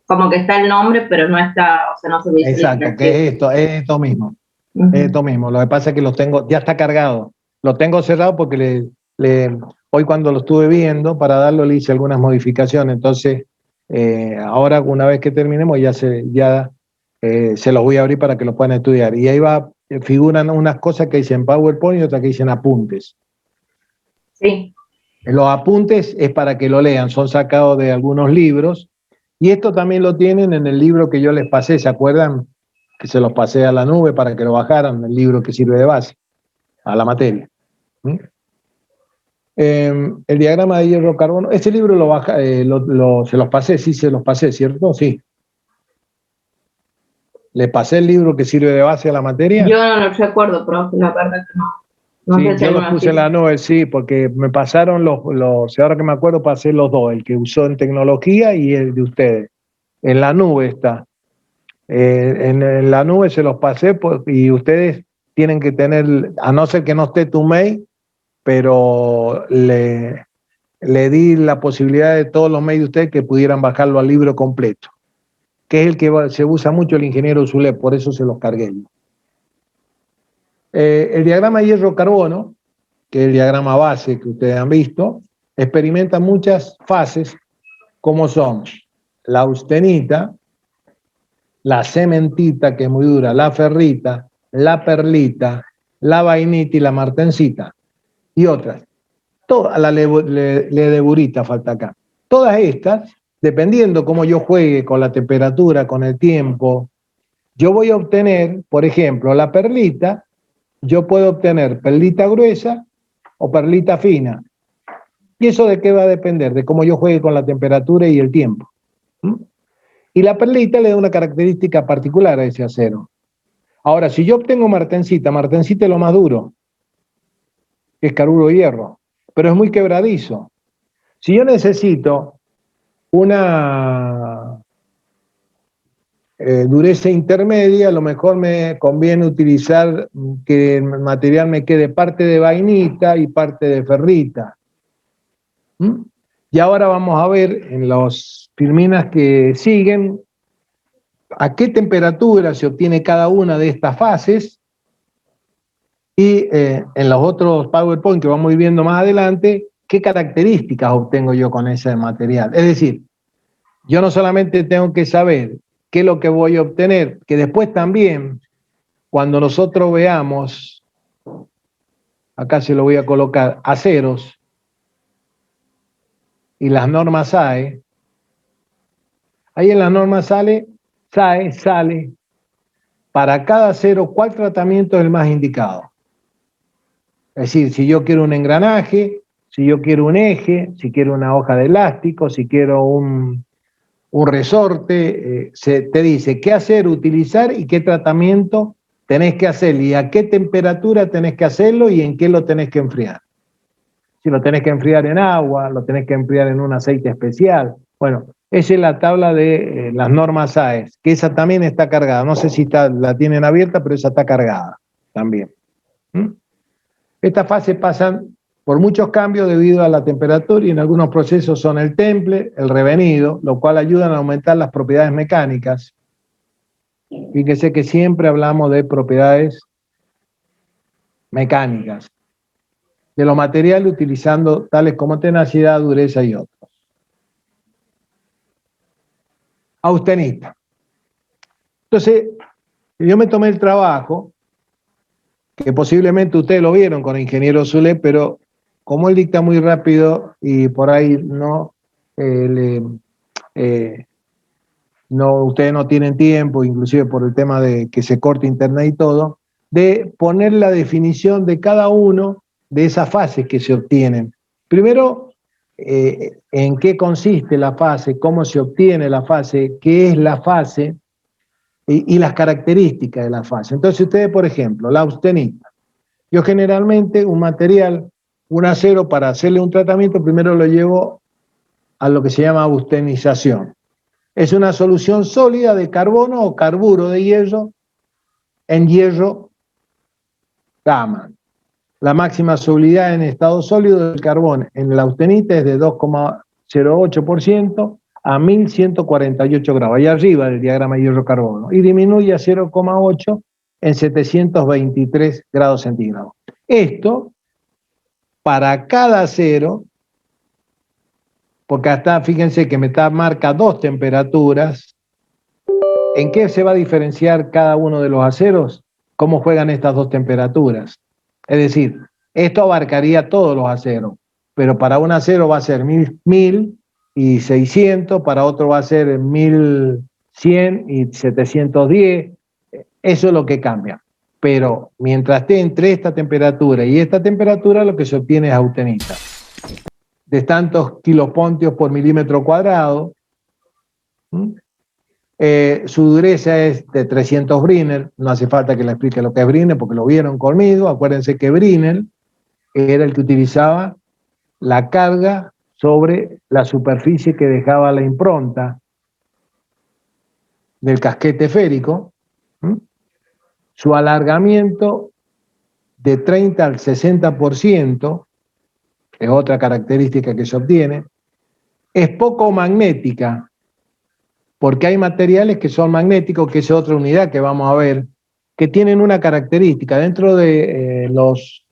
Como que está el nombre, pero no está, o sea, no se visualiza. Exacto, que es esto mismo. Es esto mismo. Lo que pasa es que los tengo, ya está cargado. Lo tengo cerrado porque hoy cuando lo estuve viendo, para darlo le hice algunas modificaciones. Entonces, ahora una vez que terminemos, se los voy a abrir para que lo puedan estudiar. Y ahí figuran unas cosas que dicen PowerPoint y otras que dicen apuntes. Sí. Los apuntes es para que lo lean, son sacados de algunos libros. Y esto también lo tienen en el libro que yo les pasé, ¿se acuerdan? Que se los pasé a la nube para que lo bajaran, el libro que sirve de base a la materia. El diagrama de hierro-carbono, este libro se los pasé, sí se los pasé, ¿cierto? Sí. ¿Le pasé el libro que sirve de base a la materia? Yo no lo recuerdo, profe, la verdad que no. Sí, yo los puse en la nube, sí, porque me pasaron ahora que me acuerdo, pasé los dos, el que usó en tecnología y el de ustedes. En la nube está. En la nube se los pasé y ustedes tienen que tener, a no ser que no esté tu mail, pero le di la posibilidad de todos los mails de ustedes que pudieran bajarlo al libro completo, que es el que se usa mucho el ingeniero Zulé, por eso se los cargué. El diagrama hierro-carbono, que es el diagrama base que ustedes han visto, experimenta muchas fases, como son la austenita, la cementita, que es muy dura, la ferrita, la perlita, la vainita y la martensita. y otras. Toda la ledeburita falta acá. Todas estas, dependiendo cómo yo juegue con la temperatura, con el tiempo, yo voy a obtener, por ejemplo, la perlita, yo puedo obtener perlita gruesa o perlita fina. ¿Y eso de qué va a depender? De cómo yo juegue con la temperatura y el tiempo. ¿Mm? Y la perlita le da una característica particular a ese acero. Ahora, si yo obtengo martensita, martensita es lo más duro, que es carburo de hierro, pero es muy quebradizo. Si yo necesito una dureza intermedia, a lo mejor me conviene utilizar que el material me quede parte de vainita y parte de ferrita. ¿Mm? Y ahora vamos a ver en las filminas que siguen a qué temperatura se obtiene cada una de estas fases y en los otros PowerPoint que vamos a ir viendo más adelante, qué características obtengo yo con ese material. Es decir, yo no solamente tengo que saber qué es lo que voy a obtener, que después también, cuando nosotros veamos, acá se lo voy a colocar, aceros y las normas SAE, ahí en las normas SAE sale para cada acero cuál tratamiento es el más indicado. Es decir, si yo quiero un engranaje, si yo quiero un eje, si quiero una hoja de elástico, si quiero un resorte, te dice qué hacer, utilizar y qué tratamiento tenés que hacer y a qué temperatura tenés que hacerlo y en qué lo tenés que enfriar. Si lo tenés que enfriar en agua, lo tenés que enfriar en un aceite especial. Bueno, esa es la tabla de las normas AES, que esa también está cargada. No sé si la tienen abierta, pero esa está cargada también. ¿Mm? Estas fases pasan por muchos cambios debido a la temperatura y en algunos procesos son el temple, el revenido, lo cual ayudan a aumentar las propiedades mecánicas. Fíjese que siempre hablamos de propiedades mecánicas, de los materiales utilizando tales como tenacidad, dureza y otros. Austenita. Entonces, yo me tomé el trabajo, que posiblemente ustedes lo vieron con el ingeniero Zule, pero como él dicta muy rápido y por ahí no, ustedes no tienen tiempo, inclusive por el tema de que se corte internet y todo, de poner la definición de cada uno de esas fases que se obtienen. Primero, en qué consiste la fase, cómo se obtiene la fase, qué es la fase y las características de la fase. Entonces ustedes, por ejemplo, la austenita. Yo generalmente un material, un acero, para hacerle un tratamiento, primero lo llevo a lo que se llama austenización. Es una solución sólida de carbono o carburo de hierro en hierro gama. La máxima solubilidad en estado sólido del carbón en la austenita es de 2,08% a 1148 grados, allá arriba del diagrama hierro-carbono, y disminuye a 0,8 en 723 grados centígrados. Esto, para cada acero, porque hasta, fíjense que me marca dos temperaturas, ¿en qué se va a diferenciar cada uno de los aceros? ¿Cómo juegan estas dos temperaturas? Es decir, esto abarcaría todos los aceros, pero para un acero va a ser 1600, para otro va a ser 1100 y 710, eso es lo que cambia. Pero mientras esté entre esta temperatura y esta temperatura, lo que se obtiene es austenita. De tantos kilopontios por milímetro cuadrado. Su dureza es de 300 Brinell, no hace falta que le explique lo que es Brinell porque lo vieron conmigo. Acuérdense que Brinell era el que utilizaba la carga sobre la superficie que dejaba la impronta del casquete férico. Su alargamiento de 30 al 60% es otra característica que se obtiene. Es poco magnética, porque hay materiales que son magnéticos, que es otra unidad que vamos a ver, que tienen una característica. Dentro de los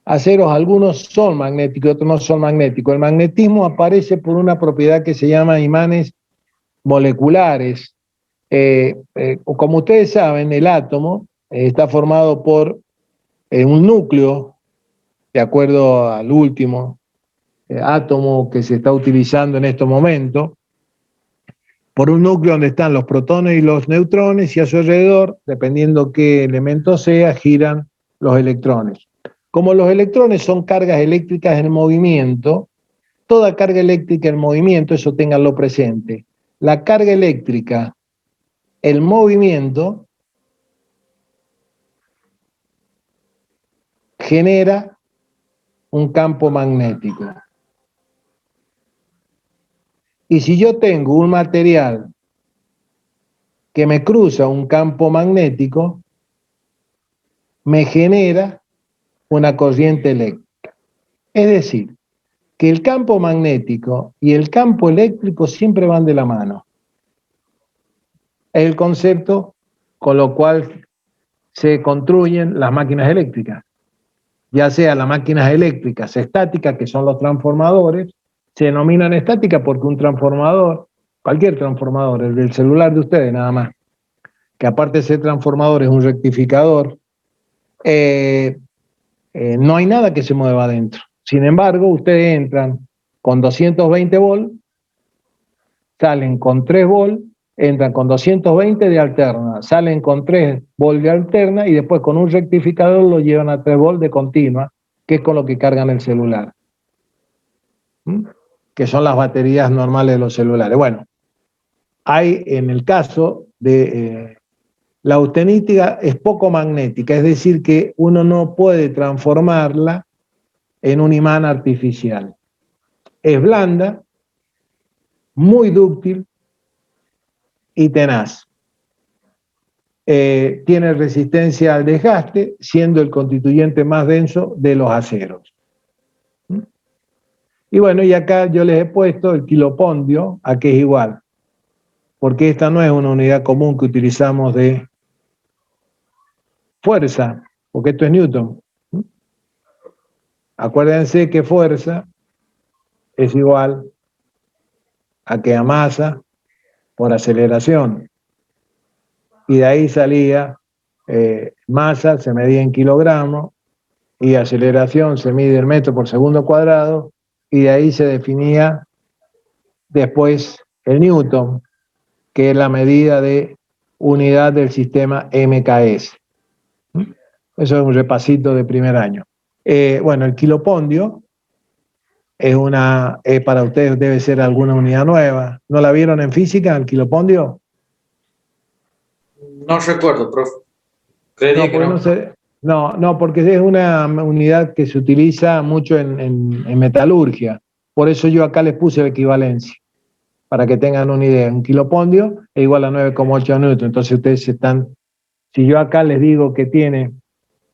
aceros, algunos son magnéticos y otros no son magnéticos. El magnetismo aparece por una propiedad que se llama imanes moleculares. Como ustedes saben, el átomo está formado por un núcleo de acuerdo al último átomo que se está utilizando en estos momentos, por un núcleo donde están los protones y los neutrones, y a su alrededor, dependiendo qué elemento sea, giran los electrones. Como los electrones son cargas eléctricas en movimiento, toda carga eléctrica en movimiento, eso ténganlo presente, la carga eléctrica, el movimiento, genera un campo magnético. Y si yo tengo un material que me cruza un campo magnético, me genera una corriente eléctrica. Es decir, que el campo magnético y el campo eléctrico siempre van de la mano. Es el concepto con lo cual se construyen las máquinas eléctricas. Ya sea las máquinas eléctricas estáticas, que son los transformadores, se denominan estáticas porque un transformador, cualquier transformador, el del celular de ustedes nada más, que aparte de ser transformador es un rectificador, no hay nada que se mueva adentro. Sin embargo, ustedes entran con 220 volts, salen con 3 volts, entran con 220 de alterna, salen con 3 volts de alterna y después con un rectificador lo llevan a 3 volts de continua, que es con lo que cargan el celular. Que son las baterías normales de los celulares. Bueno, hay en el caso de la austenítica es poco magnética, es decir que uno no puede transformarla en un imán artificial. Es blanda, muy dúctil y tenaz. Tiene resistencia al desgaste, siendo el constituyente más denso de los aceros. Y bueno, y acá yo les he puesto el kilopondio, a que es igual, porque esta no es una unidad común que utilizamos de fuerza, porque esto es Newton. Acuérdense que fuerza es igual a que a masa por aceleración. Y de ahí salía masa, se medía en kilogramos, y aceleración se mide en metro por segundo cuadrado, y de ahí se definía después el Newton, que es la medida de unidad del sistema MKS. Eso es un repasito de primer año. Bueno, el kilopondio es para ustedes debe ser alguna unidad nueva. ¿No la vieron en física, el kilopondio? No recuerdo, profe. Creería que no. No, porque es una unidad que se utiliza mucho en metalurgia. Por eso yo acá les puse la equivalencia, para que tengan una idea. Un kilopondio es igual a 9,8 newton. Entonces ustedes si yo acá les digo que tiene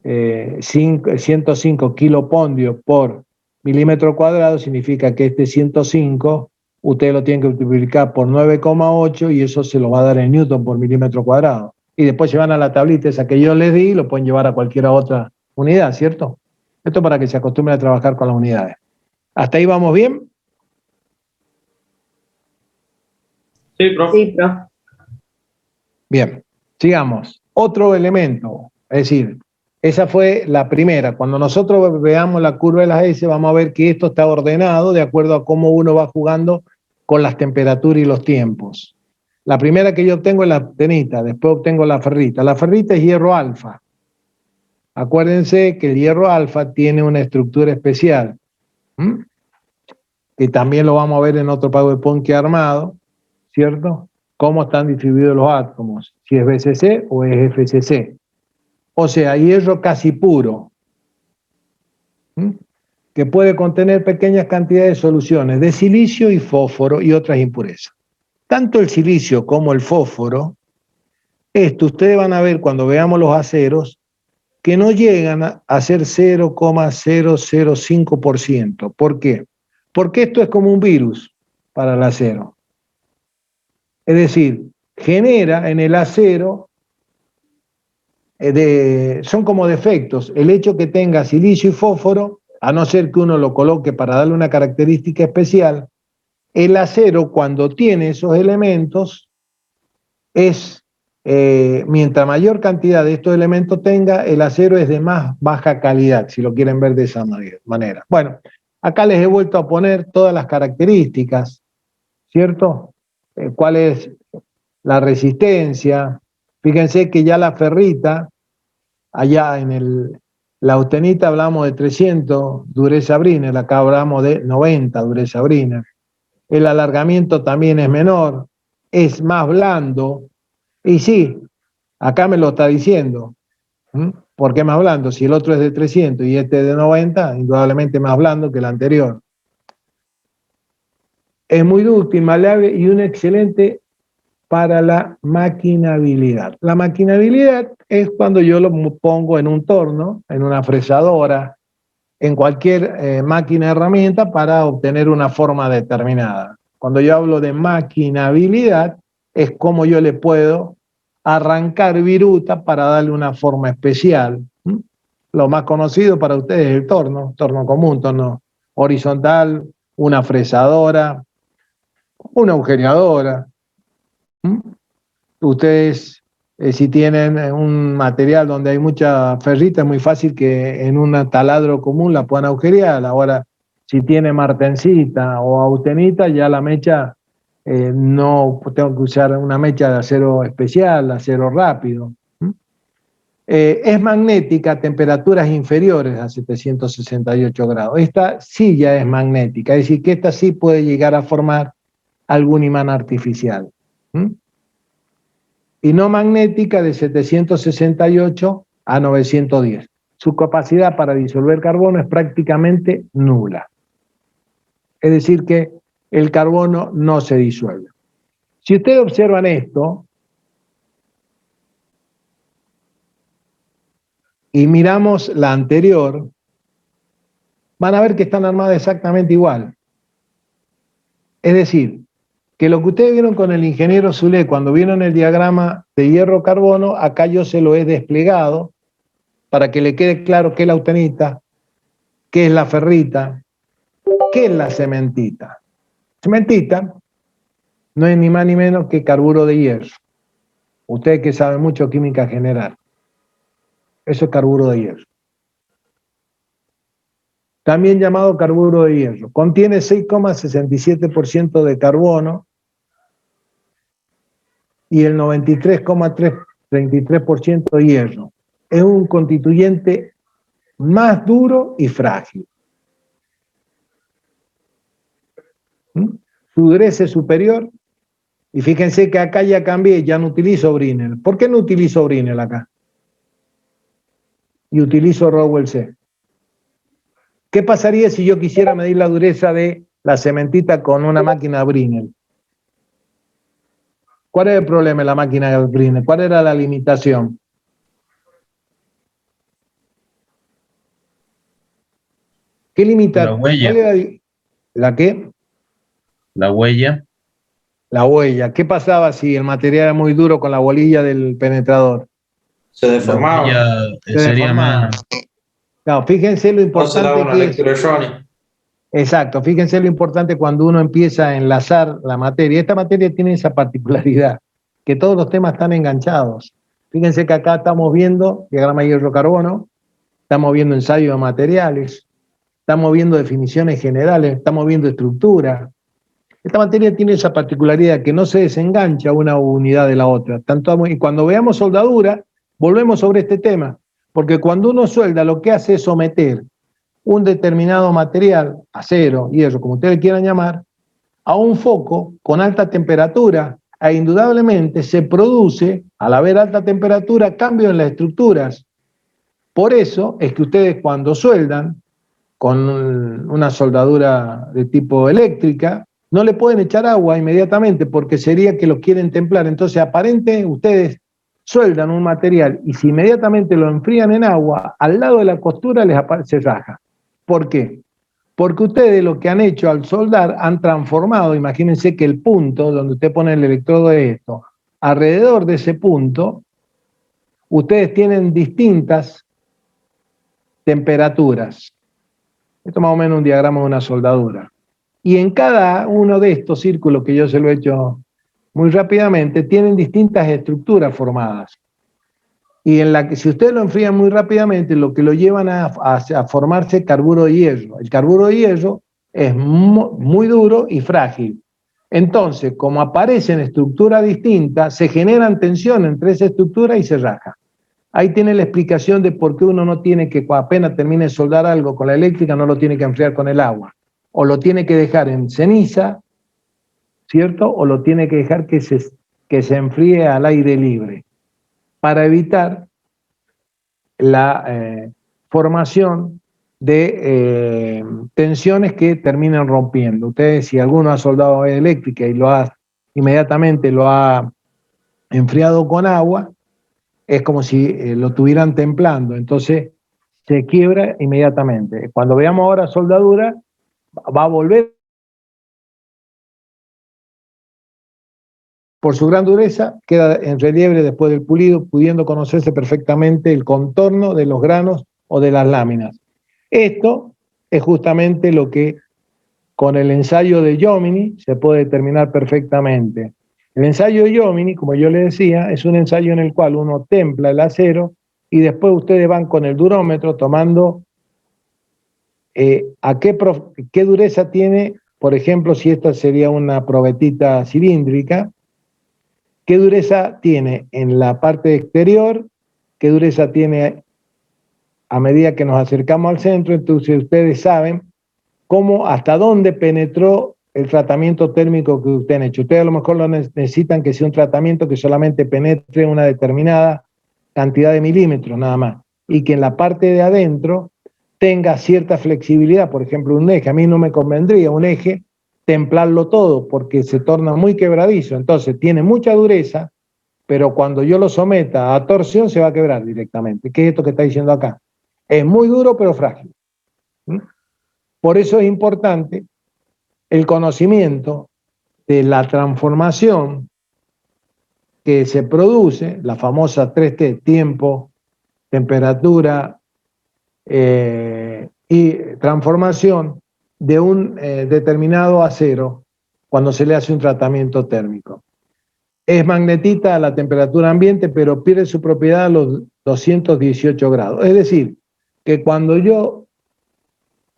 105 kilopondios por milímetro cuadrado, significa que este 105 ustedes lo tienen que multiplicar por 9,8 y eso se lo va a dar en newton por milímetro cuadrado. Y después se van a la tablita esa que yo les di y lo pueden llevar a cualquier otra unidad, ¿cierto? Esto para que se acostumbren a trabajar con las unidades. ¿Hasta ahí vamos bien? Sí, profe. Sí, profe. Bien, sigamos. Otro elemento, es decir, esa fue la primera. Cuando nosotros veamos la curva de las S, vamos a ver que esto está ordenado de acuerdo a cómo uno va jugando con las temperaturas y los tiempos. La primera que yo obtengo es la austenita, después obtengo la ferrita. La ferrita es hierro alfa. Acuérdense que el hierro alfa tiene una estructura especial, que también lo vamos a ver en otro PowerPoint que he armado, ¿cierto? Cómo están distribuidos los átomos, si es BCC o es FCC. O sea, hierro casi puro, que puede contener pequeñas cantidades de soluciones de silicio y fósforo y otras impurezas. Tanto el silicio como el fósforo, esto ustedes van a ver cuando veamos los aceros, que no llegan a ser 0,005%. ¿Por qué? Porque esto es como un virus para el acero. Es decir, genera en el acero, son como defectos. El hecho que tenga silicio y fósforo, a no ser que uno lo coloque para darle una característica especial, el acero cuando tiene esos elementos es mientras mayor cantidad de estos elementos tenga, el acero es de más baja calidad, si lo quieren ver de esa manera. Bueno, acá les he vuelto a poner todas las características, ¿cierto? ¿Cuál es la resistencia? Fíjense que ya la ferrita, allá en la austenita hablamos de 300 dureza Brinell, acá hablamos de 90 dureza Brinell. El alargamiento también es menor, es más blando, y sí, acá me lo está diciendo. ¿Por qué más blando? Si el otro es de 300 y este es de 90, indudablemente más blando que el anterior. Es muy dúctil, maleable y un excelente para la maquinabilidad. La maquinabilidad es cuando yo lo pongo en un torno, en una fresadora, en cualquier máquina herramienta para obtener una forma determinada. Cuando yo hablo de maquinabilidad, es como yo le puedo arrancar viruta para darle una forma especial. Lo más conocido para ustedes es el torno común, torno horizontal, una fresadora, una agujereadora. Ustedes, si tienen un material donde hay mucha ferrita, es muy fácil que en un taladro común la puedan agujerear. Ahora, si tiene martencita o austenita, ya la mecha, no tengo que usar una mecha de acero especial, acero rápido. Es magnética a temperaturas inferiores a 768 grados. Esta sí ya es magnética, es decir, que esta sí puede llegar a formar algún imán artificial. Y no magnética de 768 a 910. Su capacidad para disolver carbono es prácticamente nula. Es decir, que el carbono no se disuelve. Si ustedes observan esto y miramos la anterior, van a ver que están armadas exactamente igual. Es decir, que lo que ustedes vieron con el ingeniero Zulé cuando vieron el diagrama de hierro-carbono, acá yo se lo he desplegado para que le quede claro qué es la austenita, qué es la ferrita, qué es la cementita. Cementita no es ni más ni menos que carburo de hierro. Ustedes que saben mucho química general. Eso es carburo de hierro. También llamado carburo de hierro. Contiene 6,67% de carbono y el 93,33% de hierro. Es un constituyente más duro y frágil. Su dureza es superior. Y fíjense que acá ya cambié, ya no utilizo Brinell. ¿Por qué no utilizo Brinell acá? Y utilizo Rowell C. ¿Qué pasaría si yo quisiera medir la dureza de la cementita con una máquina Brinell? ¿Cuál es el problema de la máquina de Brinell? ¿Cuál era la limitación? ¿Qué limita? La huella. ¿Cuál era la qué? La huella. La huella. ¿Qué pasaba si el material era muy duro con la bolilla del penetrador? Se La deformaba. huella Se sería deformaba. más. Claro, fíjense lo O se daba importante una que es. lectura errónea. Exacto, fíjense lo importante cuando uno empieza a enlazar la materia. Esta materia tiene esa particularidad, que todos los temas están enganchados. Fíjense que acá estamos viendo diagrama hierro-carbono, estamos viendo ensayo de materiales, estamos viendo definiciones generales, estamos viendo estructura. Esta materia tiene esa particularidad que no se desengancha una unidad de la otra. Y cuando veamos soldadura, volvemos sobre este tema, porque cuando uno suelda lo que hace es someter un determinado material, acero, hierro, como ustedes quieran llamar, a un foco con alta temperatura, e indudablemente se produce, al haber alta temperatura, cambio en las estructuras. Por eso es que ustedes cuando sueldan con una soldadura de tipo eléctrica, no le pueden echar agua inmediatamente porque sería que lo quieren templar. Entonces, aparentemente, ustedes sueldan un material y si inmediatamente lo enfrían en agua, al lado de la costura se raja. ¿Por qué? Porque ustedes lo que han hecho al soldar han transformado, imagínense que el punto donde usted pone el electrodo de esto, alrededor de ese punto, ustedes tienen distintas temperaturas. Esto es más o menos un diagrama de una soldadura. Y en cada uno de estos círculos que yo se lo he hecho muy rápidamente, tienen distintas estructuras formadas. Y en la que si ustedes lo enfrían muy rápidamente, lo que lo llevan a formarse carburo de hierro. El carburo de hierro es muy duro y frágil. Entonces, como aparecen estructuras distintas, se generan tensiones entre esa estructura y se raja. Ahí tiene la explicación de por qué uno no tiene que, apenas termine de soldar algo con la eléctrica, no lo tiene que enfriar con el agua. O lo tiene que dejar en ceniza, ¿cierto? O lo tiene que dejar que se enfríe al aire libre, para evitar la formación de tensiones que terminan rompiendo. Ustedes, si alguno ha soldado eléctrica y inmediatamente lo ha enfriado con agua, es como si lo tuvieran templando, entonces se quiebra inmediatamente. Cuando veamos ahora soldadura, va a volver por su gran dureza, queda en relieve después del pulido, pudiendo conocerse perfectamente el contorno de los granos o de las láminas. Esto es justamente lo que con el ensayo de Jomini se puede determinar perfectamente. El ensayo de Jomini, como yo le decía, es un ensayo en el cual uno templa el acero y después ustedes van con el durómetro tomando qué dureza tiene, por ejemplo, si esta sería una probetita cilíndrica, qué dureza tiene en la parte exterior, qué dureza tiene a medida que nos acercamos al centro. Entonces ustedes saben cómo, hasta dónde penetró el tratamiento térmico que ustedes han hecho. Ustedes a lo mejor lo necesitan que sea un tratamiento que solamente penetre una determinada cantidad de milímetros nada más, y que en la parte de adentro tenga cierta flexibilidad. Por ejemplo, un eje, a mí no me convendría un eje templarlo todo porque se torna muy quebradizo, entonces tiene mucha dureza, pero cuando yo lo someta a torsión se va a quebrar directamente. ¿Qué es esto que está diciendo acá? Es muy duro pero frágil. Por eso es importante el conocimiento de la transformación que se produce, la famosa 3T, tiempo, temperatura y transformación de un determinado acero cuando se le hace un tratamiento térmico. Es magnetita a la temperatura ambiente, pero pierde su propiedad a los 218 grados. Es decir, que cuando yo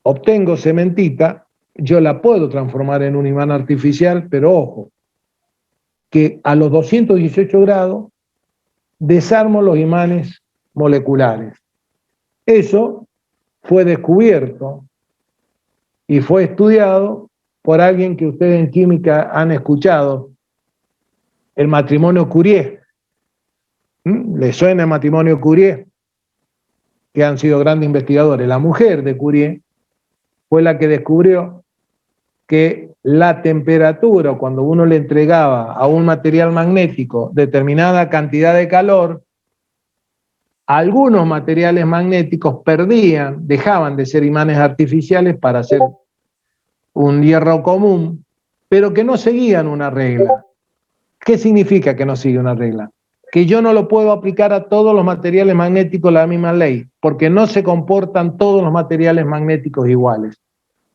obtengo cementita, yo la puedo transformar en un imán artificial, pero ojo, que a los 218 grados desarmo los imanes moleculares. Eso fue descubierto y fue estudiado por alguien que ustedes en química han escuchado, el matrimonio Curie. ¿Les suena el matrimonio Curie? Que han sido grandes investigadores. La mujer de Curie fue la que descubrió que la temperatura, cuando uno le entregaba a un material magnético determinada cantidad de calor, algunos materiales magnéticos perdían, dejaban de ser imanes artificiales para ser un hierro común, pero que no seguían una regla. ¿Qué significa que no sigue una regla? Que yo no lo puedo aplicar a todos los materiales magnéticos la misma ley, porque no se comportan todos los materiales magnéticos iguales,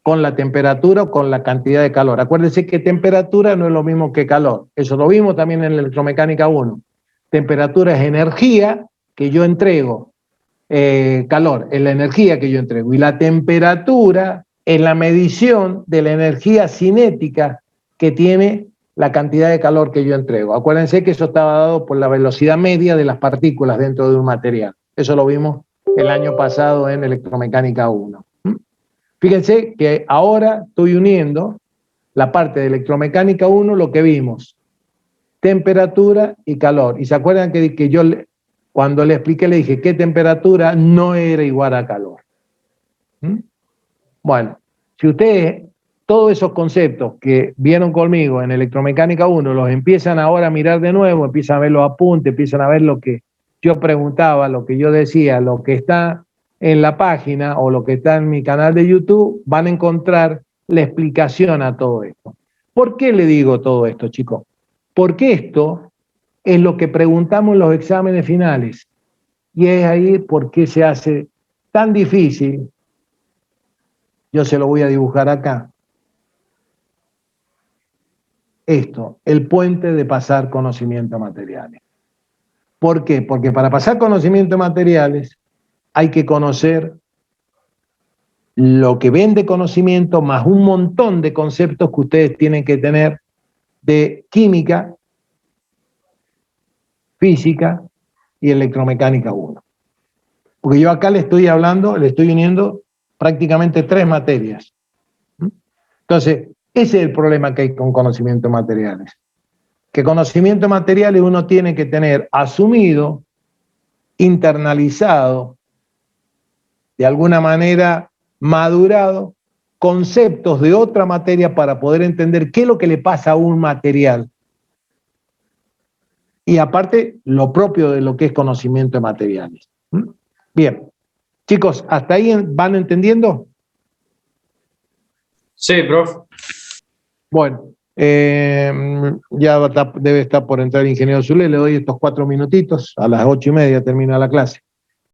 con la temperatura o con la cantidad de calor. Acuérdense que temperatura no es lo mismo que calor. Eso lo vimos también en Electromecánica 1. Temperatura es energía que yo entrego. Calor es la energía que yo entrego. Y la temperatura es la medición de la energía cinética que tiene la cantidad de calor que yo entrego. Acuérdense que eso estaba dado por la velocidad media de las partículas dentro de un material. Eso lo vimos el año pasado en Electromecánica 1. Fíjense que ahora estoy uniendo la parte de Electromecánica 1, lo que vimos, temperatura y calor. Y se acuerdan que yo cuando le expliqué le dije que temperatura no era igual a calor. Bueno, si ustedes todos esos conceptos que vieron conmigo en Electromecánica 1 los empiezan ahora a mirar de nuevo, empiezan a ver los apuntes, empiezan a ver lo que yo preguntaba, lo que yo decía, lo que está en la página o lo que está en mi canal de YouTube, van a encontrar la explicación a todo esto. ¿Por qué le digo todo esto, chicos? Porque esto es lo que preguntamos en los exámenes finales. Y es ahí por qué se hace tan difícil. Yo se lo voy a dibujar acá. esto, el puente de pasar conocimiento a materiales. ¿Por qué? Porque para pasar conocimiento a materiales hay que conocer lo que vende conocimiento más un montón de conceptos que ustedes tienen que tener de química, física y electromecánica 1. Porque yo acá le estoy hablando, le estoy uniendo prácticamente 3 materias. Entonces, ese es el problema que hay con conocimiento de materiales. Que conocimiento de materiales uno tiene que tener asumido, internalizado, de alguna manera madurado, conceptos de otra materia para poder entender qué es lo que le pasa a un material. Y aparte, lo propio de lo que es conocimiento de materiales. Bien. Chicos, ¿hasta ahí van entendiendo? Sí, profe. Bueno, ya debe estar por entrar el ingeniero Zule, le doy estos 4 minutitos, a las 8:30 termina la clase.